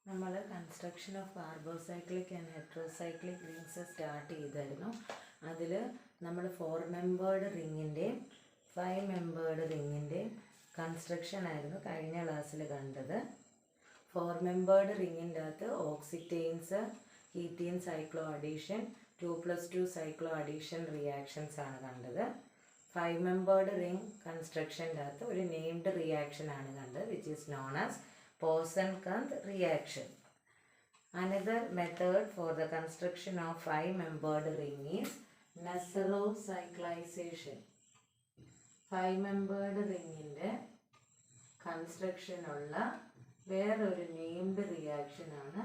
നമ്മൾ construction of carbocyclic and heterocyclic rings start ചെയ്തായിരുന്നു. അതിൽ നമ്മൾ 4 മെമ്പേർഡ് റിങ്ങിൻ്റെയും 5 മെമ്പേർഡ് റിങ്ങിൻ്റെയും കൺസ്ട്രക്ഷൻ ആയിരുന്നു കഴിഞ്ഞ ക്ലാസ്സിൽ കണ്ടത്. 4 മെമ്പേർഡ് റിങ്ങിൻ്റെ അകത്ത് ഓക്സിറ്റെയിൻസ്, ഹീറ്റീൻ cycloaddition, 2+2 cycloaddition reactions ആണ് കണ്ടത്. 5 മെമ്പേർഡ് റിംഗ് കൺസ്ട്രക്ഷൻ്റെ അകത്ത് ഒരു നെയിംഡ് റിയാക്ഷൻ ആണ് കണ്ടത്, which is known as Poisson-Kant reaction. Another method for the construction of 5-membered ring is Nessarov cyclization. 5-membered ringinde construction ulla വേറൊരു named reaction ആണ്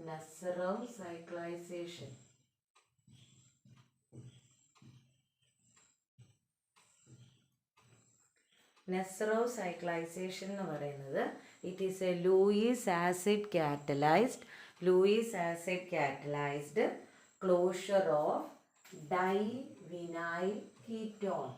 Nessarov cyclization. Nessarov cyclization എന്ന് പറയുന്നത് it is a Lewis acid catalyzed closure of divinyl ketone.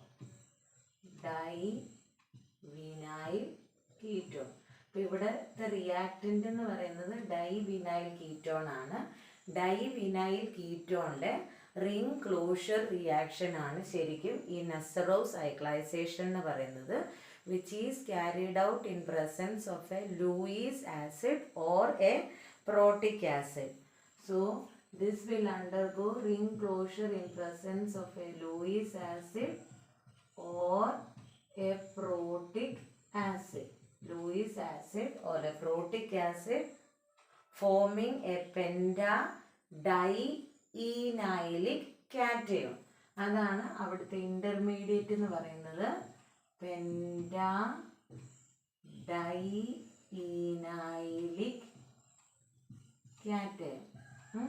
അപ്പോൾ ഇവിടുത്തെ reactant എന്ന് പറയുന്നത് ഡൈവിനൈൽ ketone ആണ്. ഡൈവിനൈൽ കീറ്റോണിൻ്റെ ring closure reaction ആണ് ശരിക്കും ഈ നെസ്സറോവ് സൈക്ലൈസേഷൻ എന്ന് പറയുന്നത്, which is carried out in presence of a Lewis acid or a protic acid. So this will undergo ring closure in presence of a Lewis acid or a protic acid. Lewis acid or a protic acid forming a pentadienylic cation. അതാണ് അവിടുത്തെ intermediate എന്ന് പറയുന്നത്. Pentadienylic cation.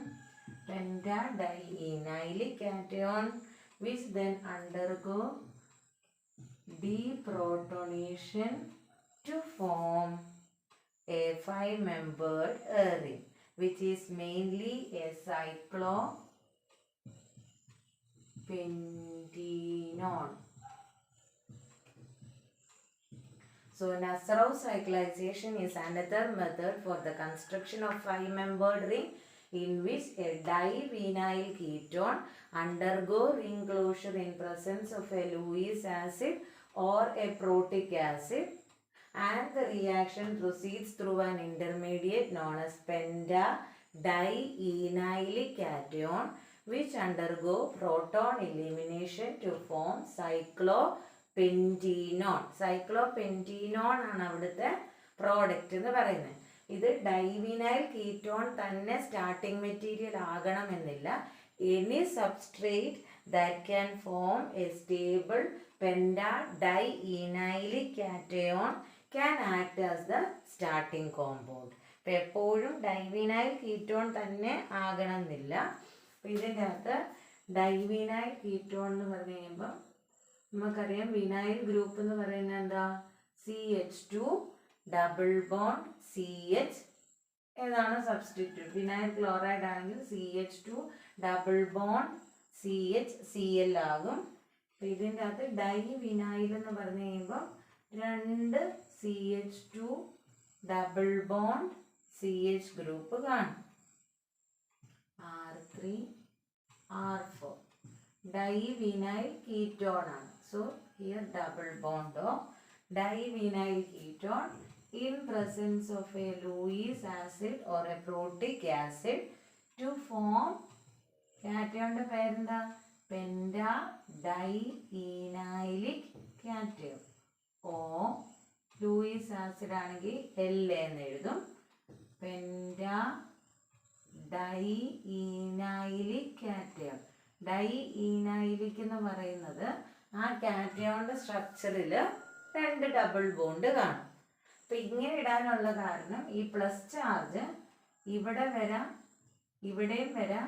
Pentadienylic cation which then undergo deprotonation to form a 5-membered ring, which is mainly a cyclopentanone. So Nessarov cyclization is another method for the construction of 5-membered ring in which a divinyl ketone undergo ring closure in presence of a Lewis acid or a protic acid, and the reaction proceeds through an intermediate known as pentadienylic cation which undergo proton elimination to form cyclopentanone. Cyclopentanone ആണ് അവിടുത്തെ product എന്ന് പറയുന്നത്. ഇത് ഡൈവിനൈൽ ketone തന്നെ starting material ആകണമെന്നില്ല. Any substrate that can form A stable pentadienylic cation can act as the starting compound. അപ്പോൾ എപ്പോഴും ഡൈവിനൈൽ ketone തന്നെ ആകണമെന്നില്ല. അപ്പോൾ ഇതിൻ്റെ അകത്ത് ഡൈവിനൈൽ കീറ്റോൺ എന്ന് പറഞ്ഞു കഴിയുമ്പോൾ നമുക്കറിയാം വിനൈൽ ഗ്രൂപ്പ് എന്ന് പറയുന്നത് എന്താ, CH2 ഡബിൾ ബോണ്ട് CH ഏതാണ് സബ്സ്റ്റിറ്റ്യൂട്ട്. വിനൈൽ ക്ലോറൈഡ് ആണെങ്കിൽ CH2 double bond CH Cl ആകും. അപ്പോൾ ഇതിൻ്റെ അകത്ത് ഡൈവിനൈൽ എന്ന് പറഞ്ഞു കഴിയുമ്പോൾ 2 CH2 double bond CH group കാണും, R3R4. ഡൈവിനൈൽ കീറ്റോൺ ആണ്. So here double bond of divinyl ketone in presence of a Lewis acid or a protic acid to form കാറ്റയോണിൻ്റെ പേരെന്താ, pentadienylic cation. ഓ ലൂയിസ് ആസിഡ് ആണെങ്കിൽ L എന്ന് എഴുതും. pentadienylic cation. ഡൈഇനൈലിക് എന്ന് പറയുന്നത് ആ കാറ്റയോണിൻ്റെ സ്ട്രക്ചറിൽ 2 ഡബിൾ ബോണ്ട് കാണും. അപ്പം ഇങ്ങനെ ഇടാനുള്ള കാരണം ഈ പ്ലസ് ചാർജ് ഇവിടെ വരാം, ഇവിടെയും വരാം,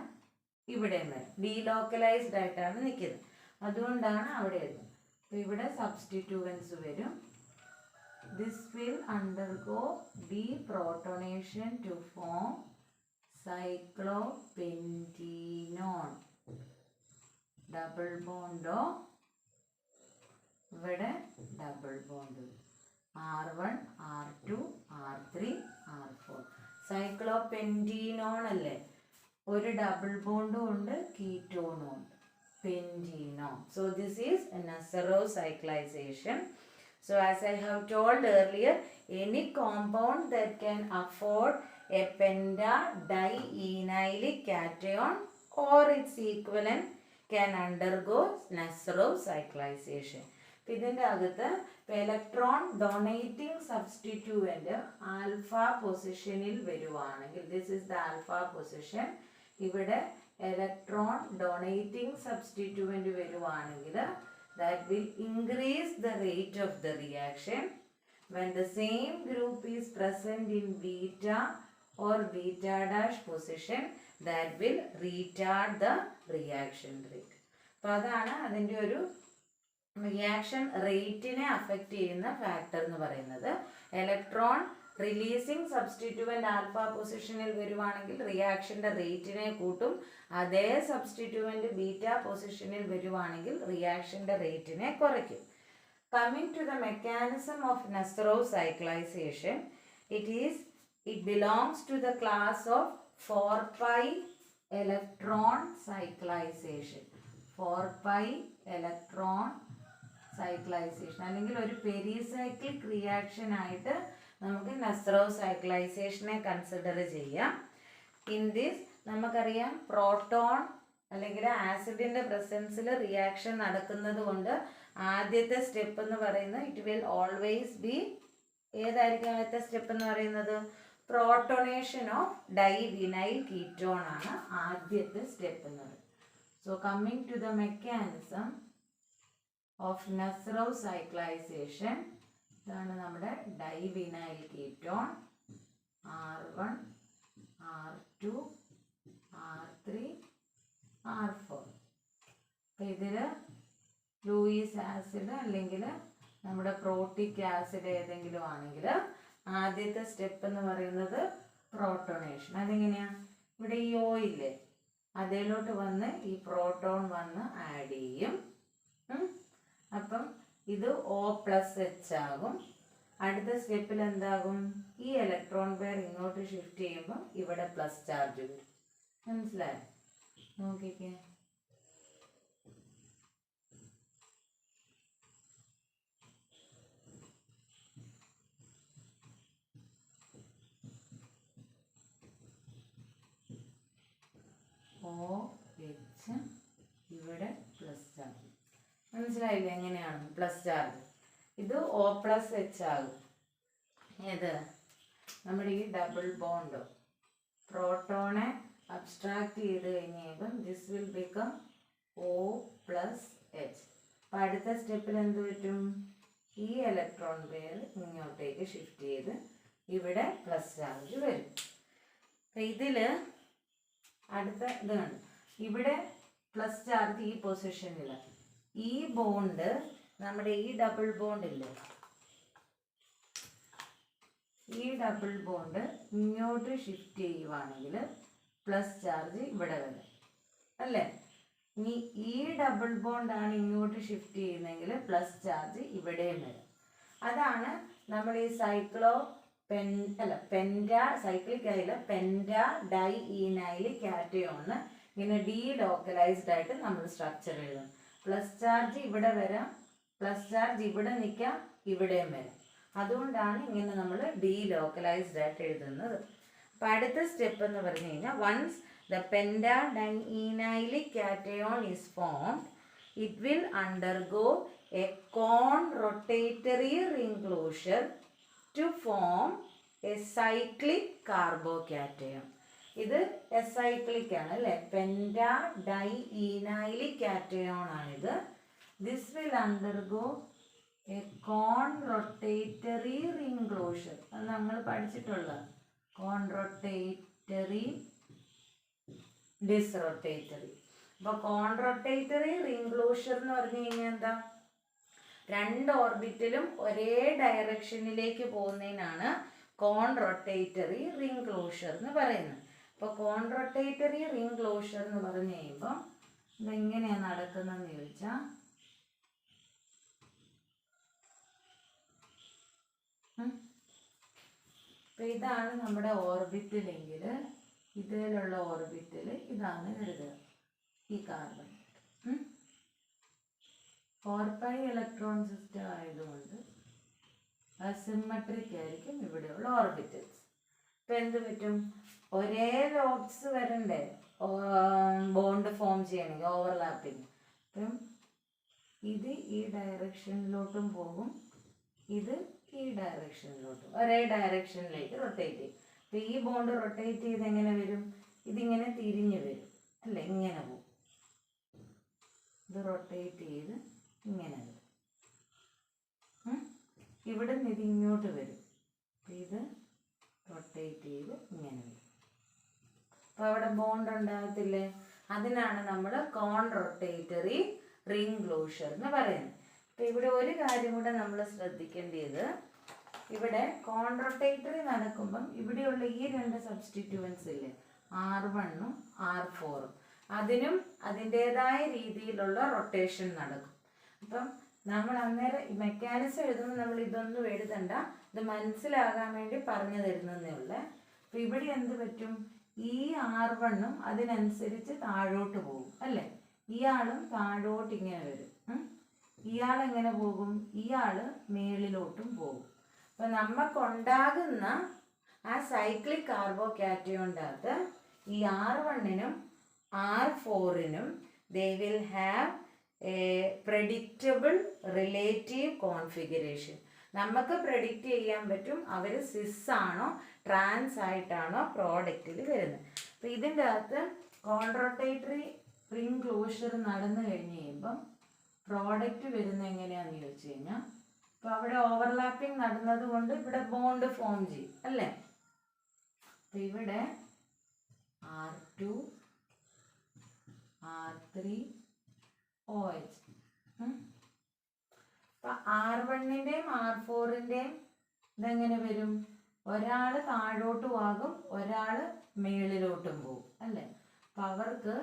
ഇവിടെയും വരാം. ഡീലോക്കലൈസ്ഡ് ആയിട്ടാണ് നിൽക്കുന്നത്, അതുകൊണ്ടാണ് അവിടെ എഴുതുന്നത്. അപ്പോൾ ഇവിടെ സബ്സ്റ്റിറ്റ്യൂവൻസ് വരും. This will undergo deprotonation to form cyclopentanone. Double ബോണ്ടോ ഇവിടെ double bond R1 R2 R3 R4. സൈക്ലോപെൻറ്റീനോൺ അല്ലേ, ഒരു ഡബിൾ ബോണ്ടും ഉണ്ട് കീറ്റോണും ഉണ്ട്, pentanone. So this is a Nastaro cyclization. So as I have told earlier, any compound that can afford a pentadienylic cation or its equivalent can undergo Nastaro cyclization. ഇതിൻ്റെ അകത്ത് electron donating substituent alpha പൊസിഷനിൽ വരുവാണെങ്കിൽ, this is the alpha position, ഇവിടെ electron donating substituent വരുവാണെങ്കിൽ that will increase the rate of the reaction. When the same group is present in beta or beta dash position, that will retard the reaction rate. അപ്പോൾ അതാണ് അതിൻ്റെ ഒരു reaction റേറ്റിനെ affect ചെയ്യുന്ന factor എന്ന് പറയുന്നത്. Electron releasing substituent alpha പൊസിഷനിൽ വരുവാണെങ്കിൽ റിയാക്ഷൻ്റെ റേറ്റിനെ കൂട്ടും, അതേ സബ്സ്റ്റിറ്റ്യൂവൻ്റ് ബീറ്റ പൊസിഷനിൽ വരുവാണെങ്കിൽ റിയാക്ഷൻ്റെ റേറ്റിനെ കുറയ്ക്കും. Coming to the mechanism of Nazarov cyclisation, it belongs to the class of 4pi electron cyclization. 4pi electron cyclization അല്ലെങ്കിൽ ഒരു പെരിസൈക്ലിക് റിയാക്ഷൻ ആയിട്ട് നമുക്ക് നസ്റോ സൈക്ലൈസേഷനെ കൺസിഡർ ചെയ്യാം. ഇൻ ദിസ് നമുക്കറിയാം പ്രോട്ടോൺ അല്ലെങ്കിൽ ആസിഡിൻ്റെ പ്രസൻസിൽ റിയാക്ഷൻ നടക്കുന്നത് കൊണ്ട് ആദ്യത്തെ സ്റ്റെപ്പ് എന്ന് പറയുന്നത് ഇറ്റ് വിൽ ഓൾവേസ് ബി, ഏതായിരിക്കും ആദ്യത്തെ സ്റ്റെപ്പ് എന്ന് പറയുന്നത്? പ്രോട്ടോണേഷൻ ഓഫ് ഡൈവിനൈൽ കീറ്റോൺ ആണ് ആദ്യത്തെ സ്റ്റെപ്പ് എന്ന് പറയുന്നത്. So coming to the mechanism of Nazarov cyclisation, ഇതാണ് നമ്മുടെ ഡൈവിനൈൽ ketone R1 R2 R3 R4. അപ്പം ഇതിൽ ലൂയിസ് ആസിഡ് അല്ലെങ്കിൽ നമ്മുടെ പ്രോട്ടിക് ആസിഡ് ഏതെങ്കിലും ആണെങ്കിൽ ആദ്യത്തെ സ്റ്റെപ്പ് എന്ന് പറയുന്നത് പ്രോട്ടോണേഷൻ. അതെങ്ങനെയാണ്? ഇവിടെ ഈ O ഇല്ലേ, അതിലോട്ട് വന്ന് ഈ പ്രോട്ടോൺ വന്ന് ആഡ് ചെയ്യും. അപ്പം ഇത് O+H ആകും. അടുത്ത സ്റ്റെപ്പിൽ എന്താകും? ഈ ഇലക്ട്രോൺ പെയർ ഇങ്ങോട്ട് ഷിഫ്റ്റ് ചെയ്യുമ്പോൾ ഇവിടെ പ്ലസ് ചാർജ് വരും. മനസ്സിലായോ? നോക്കിക്കേ, OH ഇവിടെ പ്ലസ് ചാർജ്. മനസ്സിലായില്ലേ എങ്ങനെയാണ് പ്ലസ് ചാർജ്? ഇത് O+H ആകും. ഏത്? നമ്മുടെ ഈ ഡബിൾ ബോണ്ട് പ്രോട്ടോണെ അബ്സ്ട്രാക്ട് ചെയ്ത് കഴിഞ്ഞ് കഴിയുമ്പം ദിസ് വിൽ ബിക്കം O+H. അപ്പം അടുത്ത സ്റ്റെപ്പിൽ എന്ത് പറ്റും? ഈ ഇലക്ട്രോൺ പെയർ ഇങ്ങോട്ടേക്ക് ഷിഫ്റ്റ് ചെയ്ത് ഇവിടെ പ്ലസ് ചാർജ് വരും. അപ്പം ഇതിൽ അടുത്ത ഇത് കണ്ടു, ഇവിടെ പ്ലസ് ചാർജ് ഈ പൊസിഷനിൽ, ഈ ബോണ്ട് നമ്മുടെ ഈ ഡബിൾ ബോണ്ട് ഇല്ലേ, ഈ ഡബിൾ ബോണ്ട് ഇങ്ങോട്ട് ഷിഫ്റ്റ് ചെയ്യുവാണെങ്കിൽ പ്ലസ് ചാർജ് ഇവിടെ വരും അല്ലേ? ഇനി ഈ ഡബിൾ ബോണ്ടാണ് ഇങ്ങോട്ട് ഷിഫ്റ്റ് ചെയ്യുന്നതെങ്കിൽ പ്ലസ് ചാർജ് ഇവിടെയും വരും. അതാണ് നമ്മൾ ഈ സൈക്ലിക് ആയില്ല പെൻറ്റാഡൈഈനൈൽ കാറ്റയോണ് ഇങ്ങനെ ഡീലോക്കലൈസ്ഡ് ആയിട്ട് നമ്മൾ സ്ട്രക്ചർ എഴുതും. പ്ലസ് ചാർജ് ഇവിടെ വരാം, പ്ലസ് ചാർജ് ഇവിടെ നിൽക്കാം, ഇവിടെയും വരാം. അതുകൊണ്ടാണ് ഇങ്ങനെ നമ്മൾ ഡീലോക്കലൈസ്ഡ് ആയിട്ട് എഴുതുന്നത്. അപ്പം അടുത്ത സ്റ്റെപ്പ് എന്ന് പറഞ്ഞു കഴിഞ്ഞാൽ once the pentadienylic cation is formed, it will undergo a cone rotatory ring closure to form a cyclic carbocation. ഇത് എസൈക്ലിക് ആണ് അല്ലേ, pentadienylic cation ആണിത്. This will undergo a cone rotatory ring closure. അത് നമ്മൾ പഠിച്ചിട്ടുള്ള cone rotatory disrotatory. അപ്പോൾ cone rotatory ring closure എന്ന് പറഞ്ഞു കഴിഞ്ഞാൽ എന്താ? രണ്ട് ഓർബിറ്റിലും ഒരേ ഡയറക്ഷനിലേക്ക് പോകുന്നതിനാണ് കോൺ റൊട്ടേറ്ററി റിംഗ് ക്ലോഷർ എന്ന് പറയുന്നത്. അപ്പോൾ കോൺ റൊട്ടേറ്ററി റിംഗ് ക്ലോഷർ എന്ന് പറഞ്ഞു കഴിയുമ്പോൾ ഇതെങ്ങനെയാണ് നടക്കുന്നതെന്ന് ചോദിച്ചാൽ, അപ്പോൾ ഇതാണ് നമ്മുടെ ഓർബിറ്റിലെങ്കിൽ ഇതിലുള്ള ഓർബിറ്റിൽ ഇതാണ് കരുതുക ഈ കാർബൺ. 4π ഇലക്ട്രോൺ സിസ്റ്റം ആയതുകൊണ്ട് അസിമെട്രിക് ആയിരിക്കും ഇവിടെയുള്ള ഓർബിറ്റൽസ്. ഇപ്പം എന്ത് പറ്റും, ഒരേ ലോബ്സ് വരണ്ടേ ബോണ്ട് ഫോം ചെയ്യണമെങ്കിൽ, ഓവർലാപ്പിങ്. അപ്പം ഇത് ഈ ഡയറക്ഷനിലോട്ടും പോകും, ഇത് ഈ ഡയറക്ഷനിലോട്ടും, ഒരേ ഡയറക്ഷനിലേക്ക് റൊട്ടേറ്റ് ചെയ്യും. അപ്പം ഈ ബോണ്ട് റൊട്ടേറ്റ് ചെയ്ത് എങ്ങനെ വരും, ഇതിങ്ങനെ തിരിഞ്ഞ് വരും അല്ലേ, ഇങ്ങനെ പോകും. ഇത് റൊട്ടേറ്റ് ചെയ്ത് ഇങ്ങനെ വരും. ഇവിടെ നിന്ന് ഇത് ഇങ്ങോട്ട് വരും, ഇത് റൊട്ടേറ്റ് ചെയ്ത് ഇങ്ങനെ വരും. അപ്പോൾ അവിടെ ബോണ്ട് ഉണ്ടാകത്തില്ലേ, അതിനാണ് നമ്മൾ കോൺ റൊട്ടേറ്ററി റിംഗ് ക്ലോഷർ എന്ന് പറയുന്നത്. അപ്പോൾ ഇവിടെ ഒരു കാര്യം കൂടെ നമ്മൾ ശ്രദ്ധിക്കേണ്ടത്, ഇവിടെ കോൺ റൊട്ടേറ്ററി നടക്കുമ്പം ഇവിടെയുള്ള ഈ രണ്ട് സബ്സ്റ്റിറ്റ്യൂവൻസ് ഇല്ലേ, R1ഉം R4ഉം, അതിനും അതിൻ്റേതായ രീതിയിലുള്ള റൊട്ടേഷൻ നടക്കും. അപ്പം നമ്മൾ അന്നേരം മെക്കാനിസം എഴുതുമ്പോൾ നമ്മൾ ഇതൊന്നും എഴുതണ്ട, ഇത് മനസ്സിലാകാൻ വേണ്ടി പറഞ്ഞു തരുന്നതേ ഉള്ളൂ. അപ്പം ഇവിടെ എന്ത് പറ്റും, ഈ R1ഉം അതിനനുസരിച്ച് താഴോട്ട് പോകും അല്ലേ, ഇയാളും താഴോട്ട് ഇങ്ങനെ വരും, ഇയാളെങ്ങനെ പോകും, ഇയാൾ മേളിലോട്ടും പോകും. അപ്പം നമുക്കുണ്ടാകുന്ന ആ സൈക്ലിക് കാർബോകാറ്റയോണിൻ്റെ അകത്ത് ഈ R1നും R4നും they will have a predictable relative configuration. നമുക്ക് പ്രെഡിക്റ്റ് ചെയ്യാൻ പറ്റും അവർ സിസ് ആണോ ട്രാൻസ് ആയിട്ടാണോ പ്രോഡക്റ്റിൽ വരുന്നത്. അപ്പോൾ ഇതിൻ്റെ അകത്ത് കോൺട്രോട്ടേറ്ററി റിംഗ് ക്ലോഷർ നടന്നു കഴിഞ്ഞ് കഴിയുമ്പം പ്രോഡക്റ്റ് വരുന്നത് എങ്ങനെയാണെന്ന് ചോദിച്ചു കഴിഞ്ഞാൽ, അപ്പോൾ അവിടെ ഓവർലാപ്പിംഗ് നടന്നത് കൊണ്ട് ഇവിടെ ബോണ്ട് ഫോം ചെയ്യും അല്ലേ. അപ്പോൾ ഇവിടെ R2 R3 OH. അപ്പം R1ൻ്റെയും R4ൻ്റെയും ഇതെങ്ങനെ വരും, ഒരാൾ താഴോട്ടും ആകും, ഒരാൾ മേളിലോട്ടും പോകും അല്ലേ. അപ്പം അവർക്ക്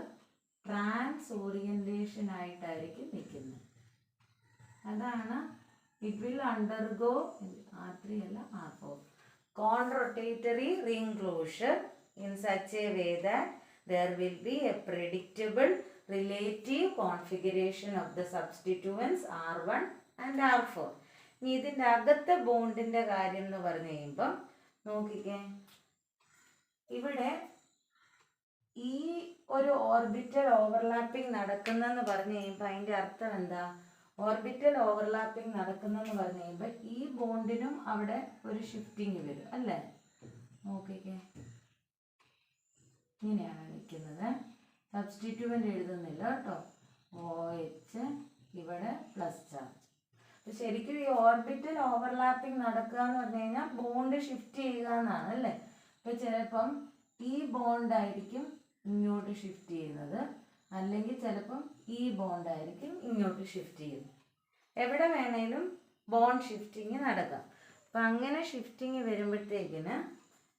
ട്രാൻസ് ഓറിയൻറ്റേഷൻ ആയിട്ടായിരിക്കും നിൽക്കുന്നത്. അതാണ് ഇറ്റ് വിൽ അണ്ടർഗോ R3 അല്ല R4 conrotatory ring closure in such a way that there will be a predictable relative configuration of the substituents R1 and R4. ഇനി ഇതിൻ്റെ അകത്തെ ബോണ്ടിൻ്റെ കാര്യം എന്ന് പറഞ്ഞു കഴിയുമ്പം നോക്കിക്കേ, ഇവിടെ ഈ ഒരു ഓർബിറ്റൽ ഓവർലാപ്പിംഗ് നടക്കുന്നെന്ന് പറഞ്ഞു കഴിയുമ്പോൾ അതിൻ്റെ അർത്ഥം എന്താ, ഓർബിറ്റൽ ഓവർലാപ്പിംഗ് നടക്കുന്നെന്ന് പറഞ്ഞു കഴിയുമ്പോൾ ഈ ബോണ്ടിനും അവിടെ ഒരു ഷിഫ്റ്റിങ് വരും അല്ലേ. നോക്കിക്കേ, ഇങ്ങനെയാണ് നിൽക്കുന്നത്, സബ്സ്റ്റിറ്റ്യൂവൻ്റ് എഴുതുന്നില്ല കേട്ടോ, OH ഇവിടെ പ്ലസ് ചാർജ്. അപ്പോൾ ശരിക്കും ഈ ഓർബിറ്റൽ ഓവർലാപ്പിംഗ് നടക്കുക എന്ന് പറഞ്ഞു കഴിഞ്ഞാൽ ബോണ്ട് ഷിഫ്റ്റ് ചെയ്യുക എന്നാണ് അല്ലേ. അപ്പോൾ ചിലപ്പം ഈ ബോണ്ടായിരിക്കും ഇങ്ങോട്ട് ഷിഫ്റ്റ് ചെയ്യുന്നത്, അല്ലെങ്കിൽ ചിലപ്പം ഈ ബോണ്ടായിരിക്കും ഇങ്ങോട്ട് ഷിഫ്റ്റ് ചെയ്യുന്നത്. എവിടെ വേണേലും ബോണ്ട് ഷിഫ്റ്റിങ് നടക്കാം. അപ്പം അങ്ങനെ ഷിഫ്റ്റിങ് വരുമ്പോഴത്തേക്കിന്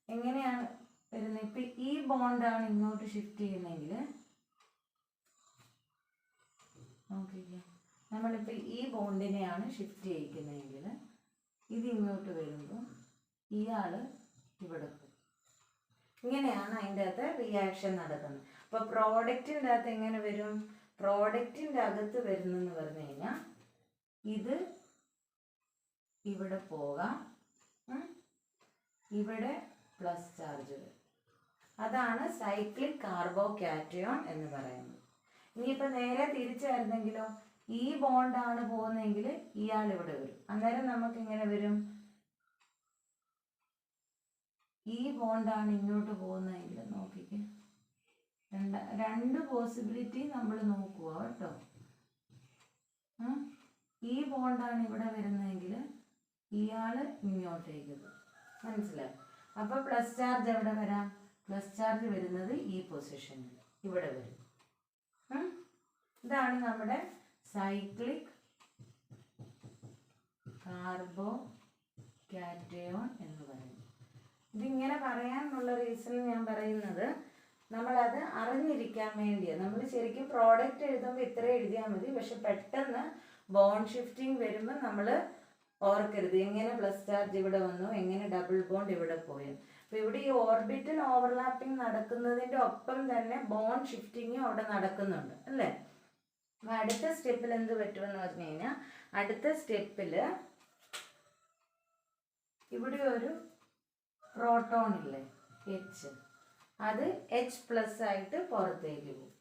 എങ്ങനെയാണ് വരുന്നത്, ഇപ്പം ഈ ബോണ്ടാണ് ഇങ്ങോട്ട് ഷിഫ്റ്റ് ചെയ്യുന്നതെങ്കിൽ നോക്കിക്കേ, നമ്മളിപ്പോൾ ഈ ബോണ്ടിനെയാണ് ഷിഫ്റ്റ് ചെയ്യിക്കുന്നതെങ്കിൽ ഇത് ഇങ്ങോട്ട് വരുമ്പോൾ ഇയാൾ ഇവിടെ പോകും. ഇങ്ങനെയാണ് അതിൻ്റെ അകത്ത് റിയാക്ഷൻ നടക്കുന്നത്. അപ്പോൾ പ്രോഡക്റ്റിൻ്റെ അകത്ത് എങ്ങനെ വരും, പ്രോഡക്റ്റിൻ്റെ അകത്ത് വരുന്നെന്ന് പറഞ്ഞു കഴിഞ്ഞാൽ ഇത് ഇവിടെ പോകാം, ഇവിടെ പ്ലസ് ചാർജ് വരും. അതാണ് സൈക്ലിക് കാർബോകാറ്റയോൺ എന്ന് പറയുന്നത്. ഇനിയിപ്പോൾ നേരെ തിരിച്ചായിരുന്നെങ്കിലോ, ഈ ബോണ്ടാണ് പോകുന്നതെങ്കിൽ ഇയാൾ ഇവിടെ വരും, അന്നേരം നമുക്ക് ഇങ്ങനെ വരും, ഈ ബോണ്ടാണ് ഇങ്ങോട്ട് പോകുന്നതെങ്കിൽ നോക്കിക്കേ, രണ്ട് പോസിബിലിറ്റി നമ്മൾ നോക്കുക കേട്ടോ. ഈ ബോണ്ടാണ് ഇവിടെ വരുന്നതെങ്കിൽ ഇയാൾ ഇങ്ങോട്ടേക്ക് മനസ്സിലായി. അപ്പോൾ പ്ലസ് ചാർജ് എവിടെ വരാം, പ്ലസ് ചാർജ് വരുന്നത് ഈ പൊസിഷനിൽ ഇവിടെ വരും. ഇതാണ് നമ്മുടെ സൈക്ലിക് കാർബോകാറ്റയോൺ എന്ന് പറയുന്നത്. ഇതിങ്ങനെ പറയാനുള്ള റീസൺ ഞാൻ പറയുന്നത്, നമ്മളത് അറിഞ്ഞിരിക്കാൻ വേണ്ടിയാണ്. നമ്മൾ ശരിക്കും പ്രോഡക്റ്റ് എഴുതുമ്പോൾ ഇത്ര എഴുതിയാൽ മതി, പക്ഷെ പെട്ടെന്ന് ബോണ്ട് ഷിഫ്റ്റിംഗ് വരുമ്പോൾ നമ്മൾ ഓർക്കരുത് എങ്ങനെ പ്ലസ് ചാർജ് ഇവിടെ വന്നു, എങ്ങനെ ഡബിൾ ബോണ്ട് ഇവിടെ പോയി. അപ്പോൾ ഇവിടെ ഈ ഓർബിറ്റൽ ഓവർലാപ്പിംഗ് നടക്കുന്നതിൻ്റെ ഒപ്പം തന്നെ ബോണ്ട് ഷിഫ്റ്റിങ്ങും അവിടെ നടക്കുന്നുണ്ട് അല്ലേ. അപ്പോൾ അടുത്ത സ്റ്റെപ്പിൽ എന്ത് പറ്റുമെന്ന് പറഞ്ഞു കഴിഞ്ഞാൽ, അടുത്ത സ്റ്റെപ്പിൽ ഇവിടെ ഒരു പ്രോട്ടോൺ ഇല്ലേ എച്ച്, അത് H+ ആയിട്ട് പുറത്തേക്ക് പോകും.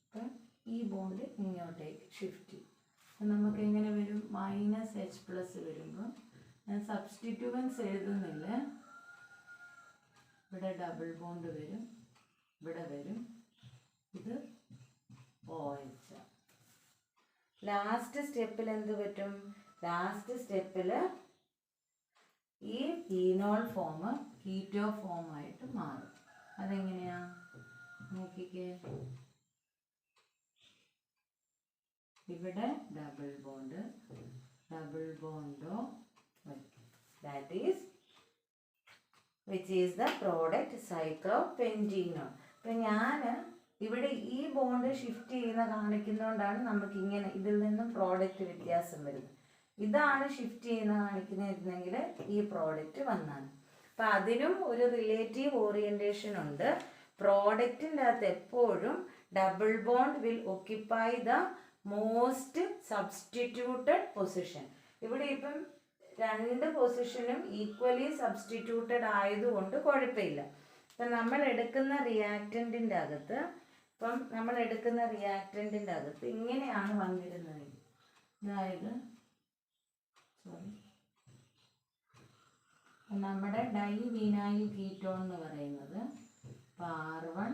അപ്പം ഈ ബോണ്ട് ഇങ്ങോട്ടേക്ക് ഷിഫ്റ്റ് ചെയ്യും. അപ്പം നമുക്ക് എങ്ങനെ വരും, -H+ വരുമ്പോൾ ഞാൻ സബ്സ്റ്റിറ്റ്യൂവൻസ് എഴുതുന്നില്ല, ഇവിടെ ഡബിൾ ബോണ്ട് വരും, ഇവിടെ വരും, ഇത് OH. ലാസ്റ്റ് സ്റ്റെപ്പിൽ എന്ത് പറ്റും, ലാസ്റ്റ് സ്റ്റെപ്പിൽ ഈ ഈനോൾ ഫോം കീറ്റോ ഫോം ആയിട്ട് മാറും. അതെങ്ങനെയാ നോക്കിക്കേ, ഇവിടെ double ബോണ്ടോ that is which is the product cyclopentene. അപ്പം ഞാൻ ഇവിടെ ഈ ബോണ്ട് ഷിഫ്റ്റ് ചെയ്യുന്ന കാണിക്കുന്നതുകൊണ്ടാണ് നമുക്ക് ഇങ്ങനെ ഇതിൽ നിന്നും പ്രോഡക്റ്റ് വ്യത്യാസം വരുന്നത്. ഇതാണ് ഷിഫ്റ്റ് ചെയ്യുന്ന കാണിക്കുന്നതെങ്കിൽ ഈ പ്രോഡക്റ്റ് വന്നാണ്. അപ്പം അതിനും ഒരു റിലേറ്റീവ് ഓറിയൻറ്റേഷൻ ഉണ്ട്. പ്രോഡക്റ്റിൻ്റെ അകത്ത് എപ്പോഴും double bond will occupy the most substituted position. ഇവിടെ ഇപ്പം രണ്ട് പൊസിഷനും ഈക്വലി സബ്സ്റ്റിറ്റ്യൂട്ടഡ് ആയതുകൊണ്ട് കുഴപ്പമില്ല. ഇപ്പം നമ്മൾ എടുക്കുന്ന റിയാക്റ്റൻറ്റിൻ്റെ അകത്ത് ഇങ്ങനെയാണ് വന്നിരുന്നത്. അതായത് നമ്മുടെ ഡൈവിനൈൽ കീറ്റോൺ എന്ന് പറയുന്നത് R1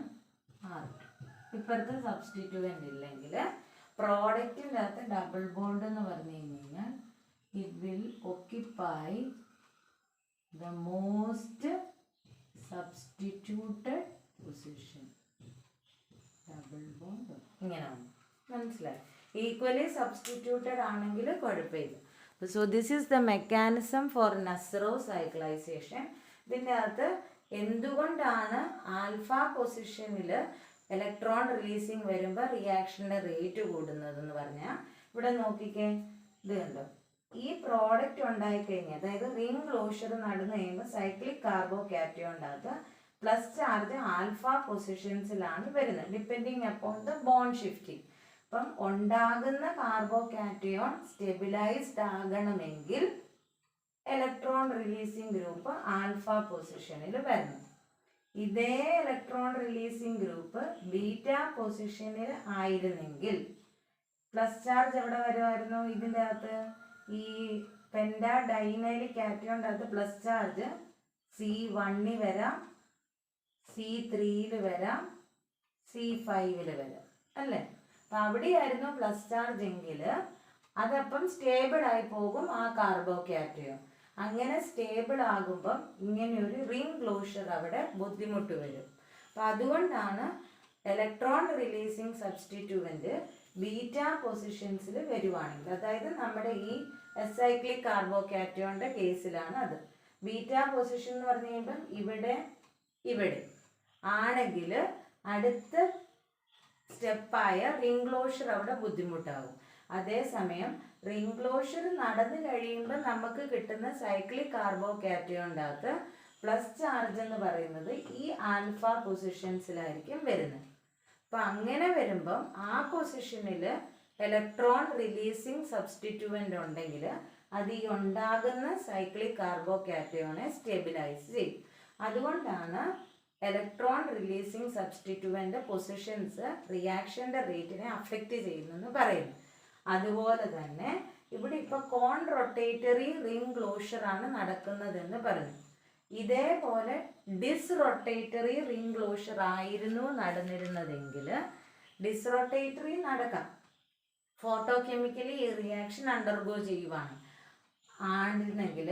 R2. ഇപ്പോഴത്തെ സബ്സ്റ്റിറ്റ്യൂവൻ്റ് ഇല്ലെങ്കിൽ പ്രോഡക്റ്റിൻ്റെ അകത്ത് ഡബിൾ ബോണ്ട് എന്ന് പറഞ്ഞു കഴിഞ്ഞാൽ it will occupy the most substituted position. Double bond ഇങ്ങനെയാണ്, മനസ്സിലായി. ഈക്വലി സബ്സ്റ്റിറ്റ്യൂട്ടഡ് ആണെങ്കിൽ കുഴപ്പമില്ല. So this is the mechanism for Nazarov cyclisation. ഇതിൻ്റെ അകത്ത് എന്തുകൊണ്ടാണ് ആൽഫ പൊസിഷനിൽ ഇലക്ട്രോൺ റിലീസിങ് വരുമ്പോൾ റിയാക്ഷൻ്റെ റേറ്റ് കൂടുന്നതെന്ന് പറഞ്ഞാൽ, ഇവിടെ നോക്കിക്കേ, ഇത് കണ്ടോ, ഈ പ്രോഡക്റ്റ് ഉണ്ടായിക്കഴിഞ്ഞാൽ, അതായത് റിംഗ് ക്ലോഷർ നടന്നു കഴിയുമ്പോൾ സൈക്ലിക് കാർബോ കാറ്റയോണിൻ്റെ അകത്ത് പ്ലസ് ചാർജ് ആൽഫ പൊസിഷൻസിലാണ് വരുന്നത്, depending upon the bond shifting. അപ്പം ഉണ്ടാകുന്ന കാർബോ കാറ്റയോൺ സ്റ്റെബിലൈസ്ഡ് ആകണമെങ്കിൽ ഇലക്ട്രോൺ റിലീസിങ് ഗ്രൂപ്പ് ആൽഫ പൊസിഷനിൽ വരണം. ഇതേ ഇലക്ട്രോൺ റിലീസിങ് ഗ്രൂപ്പ് ബീറ്റ പൊസിഷനിൽ ആയിരുന്നെങ്കിൽ പ്ലസ് ചാർജ് എവിടെ വരുമായിരുന്നു, ഇതിൻ്റെ അകത്ത് ഈ പെൻഡാഡൈനൈൽ കാറ്റയോണിൻ്റെ അകത്ത് പ്ലസ് ചാർജ് C1 വരാം, C3 വരാം, C5 വരാം അല്ലേ. അപ്പം അവിടെയായിരുന്നു പ്ലസ് ചാർജ് എങ്കിൽ അതപ്പം സ്റ്റേബിൾ ആയി പോകും ആ കാർബോ കാറ്റയോൺ. അങ്ങനെ സ്റ്റേബിൾ ആകുമ്പം ഇങ്ങനെയൊരു റിംഗ് ക്ലോഷർ അവിടെ ബുദ്ധിമുട്ട് വരും. അപ്പം അതുകൊണ്ടാണ് ഇലക്ട്രോൺ റിലീസിങ് സബ്സ്റ്റിറ്റ്യൂവൻ്റ് ബീറ്റ പൊസിഷൻസിൽ വരുവാണെങ്കിൽ, അതായത് നമ്മുടെ ഈ അസൈക്ലിക് കാർബോ കാറ്റയോണിൻ്റെ കേസിലാണ് അത്. ബീറ്റ പൊസിഷൻ എന്ന് പറഞ്ഞു കഴിയുമ്പം ഇവിടെ ആണെങ്കിൽ അടുത്ത സ്റ്റെപ്പായ റിംഗ് ക്ലോഷർ അവിടെ ബുദ്ധിമുട്ടാകും. അതേസമയം റിംഗ് ക്ലോഷർ നടന്നു കഴിയുമ്പോൾ നമുക്ക് കിട്ടുന്ന സൈക്ലിക് കാർബോ കാറ്റയോണിൻ്റെ അകത്ത് പ്ലസ് ചാർജ് എന്ന് പറയുന്നത് ഈ ആൽഫ പൊസിഷൻസിലായിരിക്കും വരുന്നത്. അപ്പം അങ്ങനെ വരുമ്പം ആ പൊസിഷനിൽ ഇലക്ട്രോൺ റിലീസിങ് സബ്സ്റ്റിറ്റ്യൂവൻ്റ് ഉണ്ടെങ്കിൽ അത് ഈ ഉണ്ടാകുന്ന സൈക്ലിക് കാർബോ കാറ്റയോണെ സ്റ്റെബിലൈസ് ചെയ്യും. അതുകൊണ്ടാണ് ഇലക്ട്രോൺ റിലീസിങ് സബ്സ്റ്റിറ്റ്യൂവൻ്റ് പൊസിഷൻസ് റിയാക്ഷൻ്റെ റേറ്റിനെ അഫക്റ്റ് ചെയ്യുന്നെന്ന് പറയുന്നു. അതുപോലെ തന്നെ ഇവിടെ ഇപ്പോൾ കോൺ റൊട്ടേറ്ററി റിംഗ് ക്ലോഷറാണ് നടക്കുന്നതെന്ന് പറഞ്ഞു. ഇതേപോലെ ഡിസ്റൊട്ടേറ്ററി റിംഗ് ക്ലോഷർ ആയിരുന്നു നടന്നിരുന്നതെങ്കിൽ ഡിസ്റൊട്ടേറ്ററി നടക്കാം, ഫോട്ടോ കെമിക്കലി ഈ റിയാക്ഷൻ അണ്ടർഗോ ചെയ്യുവാണ് ആയിരുന്നെങ്കിൽ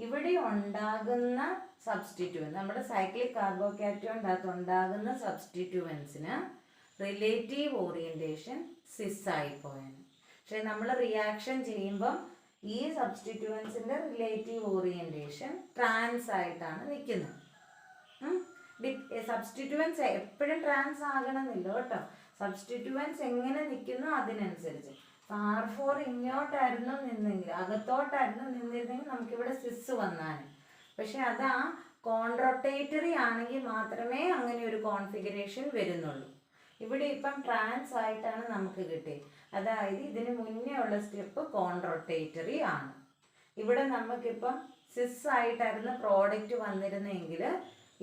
ഇവിടെ ഉണ്ടാകുന്ന സബ്സ്റ്റിറ്റ്യൂവൻസ്, നമ്മുടെ സൈക്ലിക് കാർബോ കാറ്റയോണിൻ്റെ അകത്ത് ഉണ്ടാകുന്ന സബ്സ്റ്റിറ്റ്യൂവൻസിന് റിലേറ്റീവ് ഓറിയൻറ്റേഷൻ സിസ് ആയിപ്പോയാണ്. പക്ഷേ നമ്മൾ റിയാക്ഷൻ ചെയ്യുമ്പം ഈ സബ്സ്റ്റിറ്റ്യൂവൻസിൻ്റെ റിലേറ്റീവ് ഓറിയൻറ്റേഷൻ ട്രാൻസ് ആയിട്ടാണ് നിൽക്കുന്നത്. സബ്സ്റ്റിറ്റ്യൂവൻസ് എപ്പോഴും ട്രാൻസ് ആകണമെന്നില്ല കേട്ടോ, സബ്സ്റ്റിറ്റ്യൂവൻസ് എങ്ങനെ നിൽക്കുന്നു അതിനനുസരിച്ച്. R4 ഇങ്ങോട്ടായിരുന്നു നിന്നെങ്കിൽ, അകത്തോട്ടായിരുന്നു നിന്നിരുന്നെങ്കിൽ നമുക്കിവിടെ സിസ് വന്നാണ്. പക്ഷെ അത് ആ കോൺട്രോട്ടേറ്ററി ആണെങ്കിൽ മാത്രമേ അങ്ങനെ ഒരു കോൺഫിഗറേഷൻ വരുന്നുള്ളൂ. ഇവിടെ ഇപ്പം ട്രാൻസ് ആയിട്ടാണ് നമുക്ക് കിട്ടിയത്. അതായത് ഇതിന് മുന്നേ ഉള്ള സ്റ്റെപ്പ് കോൺട്രോട്ടേറ്ററി ആണ്. ഇവിടെ നമുക്കിപ്പം സിസ് ആയിട്ടായിരുന്നു പ്രോഡക്റ്റ് വന്നിരുന്നെങ്കിൽ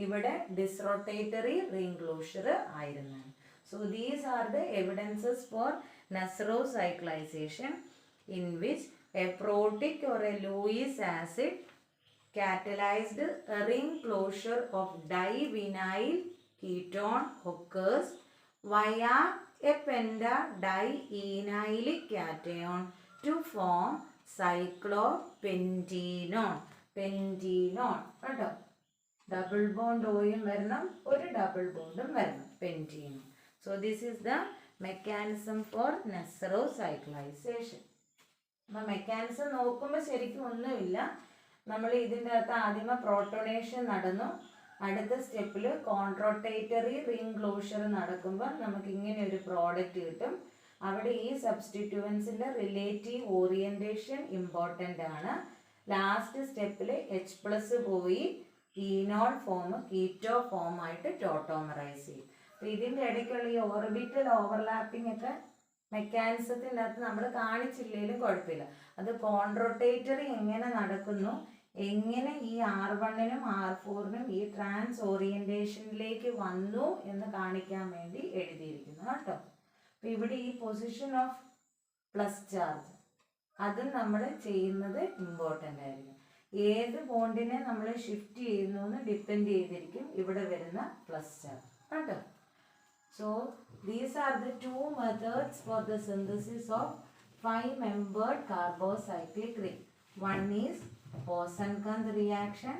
ഇവിടെ ഡിസ്റൊട്ടേറ്ററി റിംഗ് ക്ലോഷർ ആയിരുന്നാണ്. So these are the evidences for Nessaro cyclization in which a protic or a Lewis acid catalyzed a ring closure of divinyl ketone occurs via a pentadienylic cation to form cyclopentenone. Pentenone കേട്ടോ, double bond ഓയും വരണം, ഒരു double ബോണ്ടും വരണം, പെൻറ്റീനോൺ. So this is the mechanism for Nessaro cyclization. അപ്പം mechanism നോക്കുമ്പോൾ ശരിക്കും ഒന്നുമില്ല. നമ്മൾ ഇതിൻ്റെ അകത്ത് ആദ്യമേ പ്രോട്ടോണേഷൻ നടന്നു, അടുത്ത സ്റ്റെപ്പിൽ കോൺട്രോട്ടേറ്ററി റിംഗ് ക്ലോഷർ നടക്കുമ്പോൾ നമുക്ക് ഇങ്ങനെ ഒരു പ്രോഡക്റ്റ് കിട്ടും. അവിടെ ഈ സബ്സ്റ്റിറ്റ്യൂവൻസിൻ്റെ റിലേറ്റീവ് ഓറിയൻറ്റേഷൻ ഇമ്പോർട്ടൻ്റ് ആണ്. ലാസ്റ്റ് സ്റ്റെപ്പിൽ H+ പോയി ഈനോൾ ഫോം കീറ്റോ ഫോം ആയിട്ട് ടോട്ടോമറൈസ് ചെയ്യും. അപ്പോൾ ഇതിൻ്റെ ഇടയ്ക്കുള്ള ഈ ഓർബിറ്റൽ ഓവർലാപ്പിംഗ് ഒക്കെ മെക്കാനിസത്തിൻ്റെ അകത്ത് നമ്മൾ കാണിച്ചില്ലെങ്കിലും കുഴപ്പമില്ല. അത് കോൺട്രോട്ടേറ്ററി എങ്ങനെ നടക്കുന്നു, എങ്ങനെ ഈ R1-നും R4-നും ഈ ട്രാൻസ് ഓറിയൻറ്റേഷനിലേക്ക് വന്നു എന്ന് കാണിക്കാൻ വേണ്ടി എഴുതിയിരിക്കുന്നു കേട്ടോ. അപ്പോൾ ഇവിടെ ഈ പൊസിഷൻ ഓഫ് പ്ലസ് ചാർജ് അതും നമ്മൾ ചെയ്യുന്നത് ഇമ്പോർട്ടൻ്റ് ആയിരിക്കും. ഏത് ബോണ്ടിനെ നമ്മൾ ഷിഫ്റ്റ് ചെയ്യുന്നു എന്ന് ഡിപ്പെൻഡ് ചെയ്തിരിക്കും ഇവിടെ വരുന്ന പ്ലസ് ചാർജ് കേട്ടോ. So these are the two methods for the synthesis of 5-membered carbocyclic ring. One is Boson-Kant reaction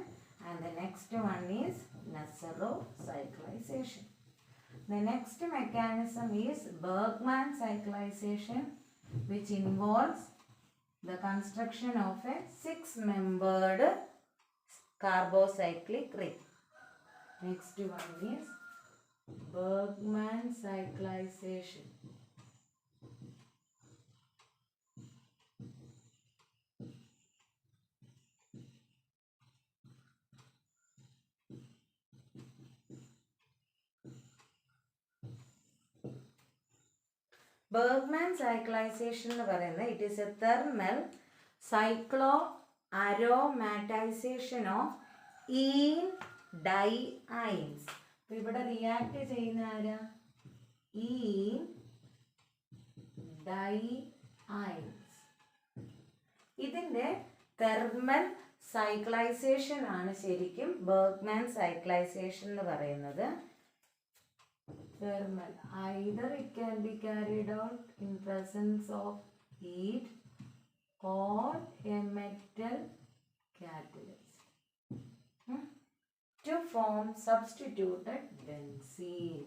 and the next one is Nessaro cyclization. The next mechanism is Bergman cyclization, which involves the construction of a 6-membered carbocyclic ring. Next one is Bergman cyclization. Bergman cyclization എന്ന് പറയുന്നത് it is a thermal cycloaromatization of ene diines. അപ്പോൾ ഇവിടെ react ചെയ്യുന്ന ആരാ? ene diines. ഇതിൻ്റെ thermal cyclisation ആണ് ശരിക്കും Bergman cyclisation എന്ന് പറയുന്നത്. Thermal, either it can be carried out in presence of heat or a metal catalyst to form substituted benzene.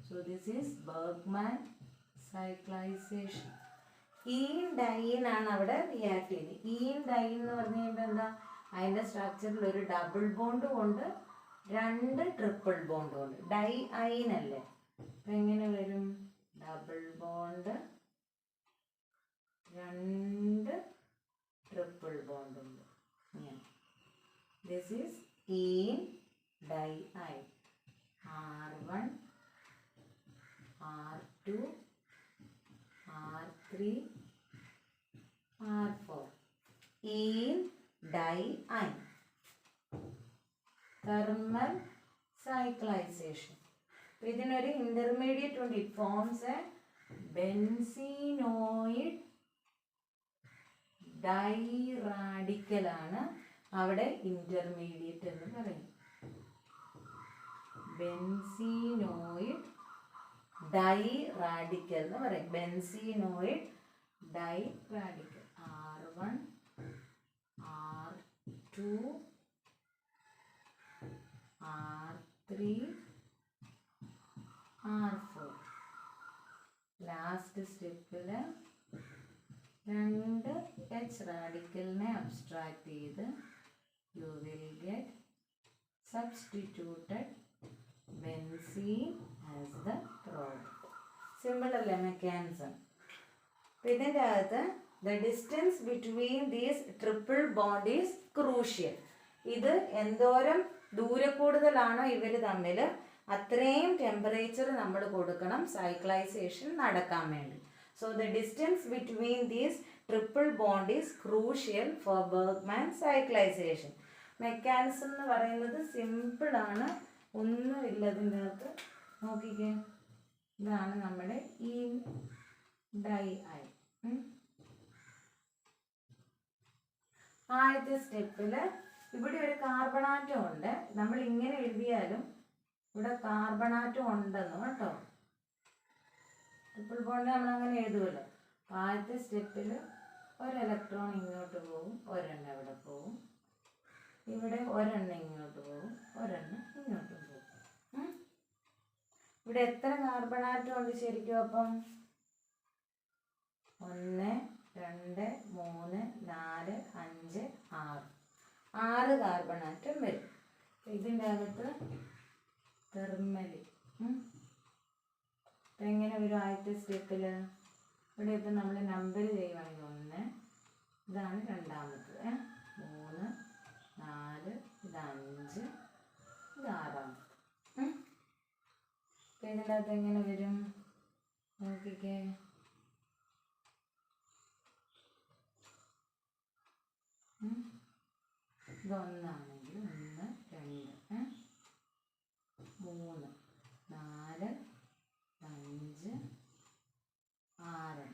So this is Bergman cyclization. Ene diene ആണ് അവിടെ react ചെയ്യുന്നത്. Ene diene എന്ന് പറഞ്ഞു കഴിയുമ്പോൾ എന്താ, അതിൻ്റെ സ്ട്രക്ചറിൽ ഒരു ഡബിൾ ബോണ്ട് കൊണ്ട് 2 ട്രിപ്പിൾ ബോണ്ട് കൊണ്ട് ഡൈ അയനല്ലേ. അപ്പം എങ്ങനെ വരും? ഡബിൾ ബോണ്ട് 2 ട്രിപ്പിൾ ബോണ്ട് ഉണ്ട്. This is ene diine. R1 R2 R3 R4 ene diine. Thermal cyclization. ഇതിനൊരു ഇന്റർമീഡിയറ്റ് ഉണ്ട്. ഇറ്റ് ഫോംസ് എ ബെൻസീനോയിഡ് ഡൈറാഡിക്കൽ ആണ് അവിടെ ഇന്റർമീഡിയറ്റ് എന്ന് പറയും. ബെൻസീനോയിഡ് ഡൈറാഡിക്കൽ എന്ന് പറയും. ബെൻസീനോയിഡ് ഡൈറാഡിക്കൽ. R1 R2 R3 R4. Last സ്റ്റെപ്പിൽ 2 H റാഡിക്കലിനെ അബ്സ്ട്രാക്ട് ചെയ്ത് you will get substituted benzene as the product. Simple അല്ലേ മെക്കാനിസം? അപ്പോൾ ഇതിൻ്റെ അകത്ത് the distance between these triple bond is crucial. ഇത് എന്തോരം ദൂരക്കൂടുതലാണോ ഇവർ തമ്മിൽ അത്രയും ടെമ്പറേച്ചർ നമ്മൾ കൊടുക്കണം സൈക്ലൈസേഷൻ നടക്കാൻ വേണ്ടി. So the distance between these triple bond is crucial for Bergman cyclisation. Mechanism എന്ന് പറയുന്നത് സിമ്പിളാണ്, ഒന്നുമില്ല ഇതിൻ്റെ അകത്ത്. നോക്കിക്കേ, ഇതാണ് നമ്മുടെ ഈ ഡൈ ഐ. ആദ്യത്തെ സ്റ്റെപ്പിൽ ഇവിടെ ഒരു കാർബണാറ്റം ഉണ്ട്. നമ്മൾ ഇങ്ങനെ എഴുതിയാലും ഇവിടെ കാർബണാറ്റം ഉണ്ടെന്ന് കേട്ടോ. ട്രിപ്പിൾ ബോണ്ട് നമ്മൾ അങ്ങനെ എഴുതുമല്ലോ. ആദ്യത്തെ സ്റ്റെപ്പിൽ ഒരു ഇലക്ട്രോൺ ഇങ്ങോട്ട് പോകും, ഒരെണ്ണം ഇവിടെ പോകും, ഇവിടെ ഒരെണ്ണം ഇങ്ങോട്ട് പോകും, ഒരെണ്ണം ഇങ്ങോട്ട് പോകും. ഇവിടെ എത്ര കാർബണാറ്റം ഉണ്ട് ശരിക്കും? അപ്പം 1 2 3 4 5 6 കാർബണാറ്റം വരും. ഇതിൻ്റെ അകത്ത് തെർമലി അപ്പം എങ്ങനെ വരും? ആദ്യത്തെ സ്റ്റെപ്പിൽ ഇവിടെ ഇപ്പം നമ്മൾ നമ്പർ ചെയ്യുവാണെങ്കിൽ 1, ഇതാണ് രണ്ടാമത്തത്, 3 4, ഇത് 5, ഇത് 6. അപ്പം ഇതിൻ്റെ അകത്ത് എങ്ങനെ വരും നോക്കിക്കേ. ഇതൊന്നാണെങ്കിൽ 1 2 3 4 5 6.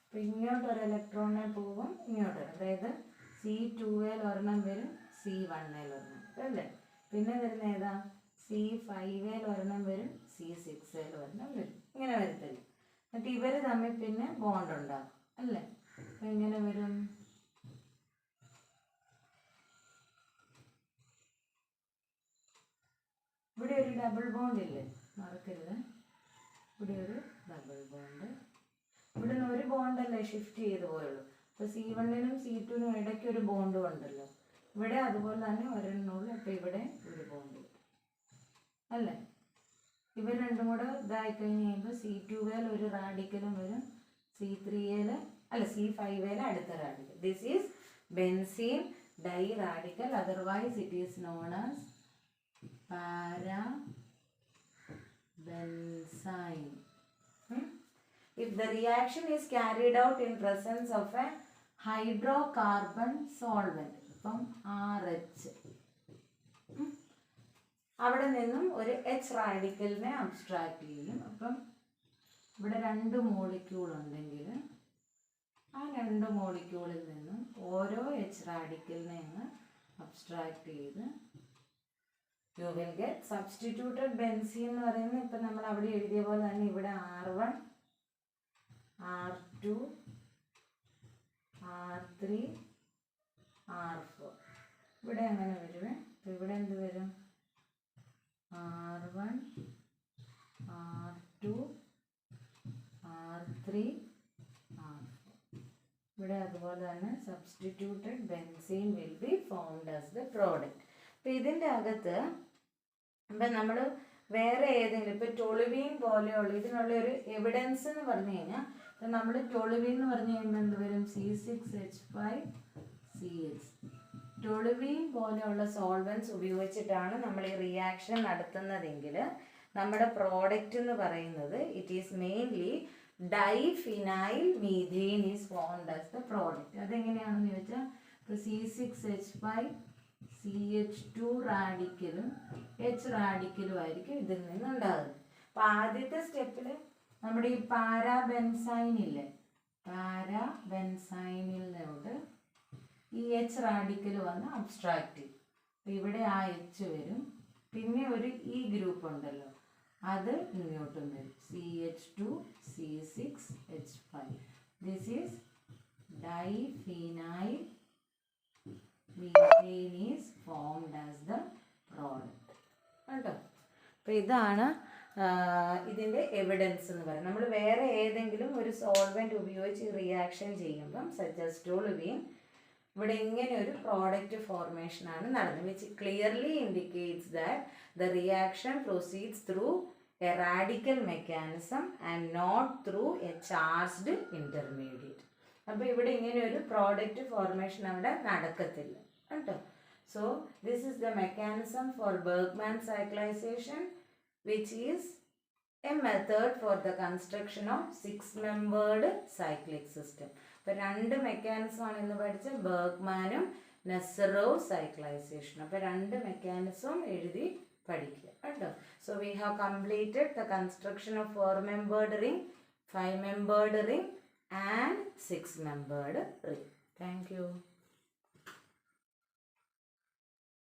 അപ്പം ഇങ്ങോട്ടൊരു ഇലക്ട്രോണിനെ പോകും, ഇങ്ങോട്ട്, അതായത് C2-ൽ ഒരെണ്ണം വരും, C1-ൽ ഒരെണ്ണം അല്ലേ. പിന്നെ വരുന്ന ഏതാ? C5-ൽ ഒരെണ്ണം വരും, C6-ൽ ഒരെണ്ണം വരും. ഇങ്ങനെ വരത്തില്ല. എന്നിട്ട് ഇവർ തമ്മിൽ പിന്നെ ബോണ്ട് ഉണ്ടാകും അല്ലേ. അപ്പം ഇങ്ങനെ വരും. ഇവിടെ ഒരു ഡബിൾ ബോണ്ട് ഇല്ലേ, മറക്കരുത്. ഇവിടെ ഒരു ഡബിൾ ബോണ്ട്, ഇവിടെ നിന്ന് ഒരു ബോണ്ടല്ലേ ഷിഫ്റ്റ് ചെയ്ത് പോയുള്ളൂ. അപ്പോൾ C1-നും C2-നും ഇടയ്ക്ക് ഒരു ബോണ്ടും ഉണ്ടല്ലോ. ഇവിടെ അതുപോലെ തന്നെ ഒരെണ്ണമുള്ളൂ. അപ്പോൾ ഇവിടെ ഒരു ബോണ്ട് അല്ലേ. ഇവർ രണ്ടും കൂടെ ഇതായി കഴിഞ്ഞ് കഴിയുമ്പോൾ C2-ൽ ഒരു റാഡിക്കലും വരും, C3-ൽ അല്ല C5-ൽ അടുത്ത radical. This is benzene diradical, otherwise it is known as para-benzene. If the reaction is carried out in presence of a hydrocarbon solvent, from RH, അവിടെ നിന്നും ഒരു H റാഡിക്കലിനെ അബ്സ്ട്രാക്ട് ചെയ്യും. അപ്പം ഇവിടെ 2 മോളിക്യൂൾ ഉണ്ടെങ്കിൽ ആ 2 മോളിക്യൂളിൽ നിന്നും ഓരോ H റാഡിക്കലിനെ അങ്ങ് അബ്സ്ട്രാക്ട് ചെയ്ത് you will get substituted benzene എന്ന് പറയുന്നത് ഇപ്പം നമ്മൾ അവിടെ എഴുതിയ പോലെ തന്നെ ഇവിടെ R1 R2 R3 R4 ഇവിടെ അങ്ങനെ വരുവേ. അപ്പം ഇവിടെ എന്ത് വരും? R1 R2 R3 R4. ഇവിടെ അതുപോലെ തന്നെ substituted benzene will be formed as the product. അപ്പം ഇതിൻ്റെ അകത്ത് ഇപ്പം നമ്മൾ വേറെ ഏതെങ്കിലും ഇപ്പം ടൊളുവീൻ പോലെയുള്ള ഇതിനുള്ള ഒരു എവിഡൻസ് എന്ന് പറഞ്ഞു കഴിഞ്ഞാൽ ഇപ്പം നമ്മൾ ടൊളുവീൻ എന്ന് പറഞ്ഞു കഴിയുമ്പോൾ എന്ത് വരും? C6H5CH. ടൊളുവീൻ പോലെയുള്ള സോൾവൻസ് ഉപയോഗിച്ചിട്ടാണ് നമ്മൾ ഈ റിയാക്ഷൻ നടത്തുന്നതെങ്കിൽ നമ്മുടെ പ്രോഡക്റ്റ് എന്ന് പറയുന്നത് it is mainly diphenyl methane is formed as the product. അതെങ്ങനെയാണെന്ന് ചോദിച്ചാൽ ഇപ്പോൾ C6H5CH2 റാഡിക്കലും H റാഡിക്കലും ആയിരിക്കും ഇതിൽ നിന്നുണ്ടാകുന്നത്. അപ്പോൾ ആദ്യത്തെ സ്റ്റെപ്പിൽ നമ്മുടെ ഈ പാരാബെൻസൈനില്ലേ, പാരാബെൻസൈനിൽ നിന്നോട് ഈ H റാഡിക്കൽ വന്ന് അബ്സ്ട്രാക്ട് ചെയ്യും. അപ്പോൾ ഇവിടെ ആ H വരും, പിന്നെ ഒരു ഈ ഗ്രൂപ്പ് ഉണ്ടല്ലോ അത് ഇങ്ങോട്ടും വരും, CH2C6H5. This is diphenyl methane is formed as the product. കേട്ടോ. അപ്പോൾ ഇതാണ് ഇതിൻ്റെ എവിഡൻസ് എന്ന് പറയുന്നത്. നമ്മൾ വേറെ ഏതെങ്കിലും ഒരു സോൾവെൻറ്റ് ഉപയോഗിച്ച് റിയാക്ഷൻ ചെയ്യുമ്പം സജസ്റ്റ് ടൊളുവീൻ ഇവിടെ ഇങ്ങനെ ഒരു പ്രോഡക്റ്റ് ഫോർമേഷനാണ് നടന്നത്, which clearly indicates that the reaction proceeds through a radical mechanism and not through a charged intermediate. അപ്പോൾ ഇവിടെ ഇങ്ങനെ ഒരു പ്രോഡക്റ്റ് ഫോർമേഷൻ അവിടെ നടക്കത്തില്ല കേട്ടോ. So this is the mechanism for Bergman cyclisation, which is a method for the construction of 6-membered cyclic system. അപ്പോൾ രണ്ട് mechanism ആണ് ഇന്ന് പഠിച്ച, ബർഗ്മാനും നെസറോവ് സൈക്ലൈസേഷൻ. അപ്പോൾ രണ്ട് മെക്കാനിസവും എഴുതി പഠിക്കുക കേട്ടോ. So we have completed the construction of 4-membered ring, 5-membered ring and 6-membered ring. Thank you.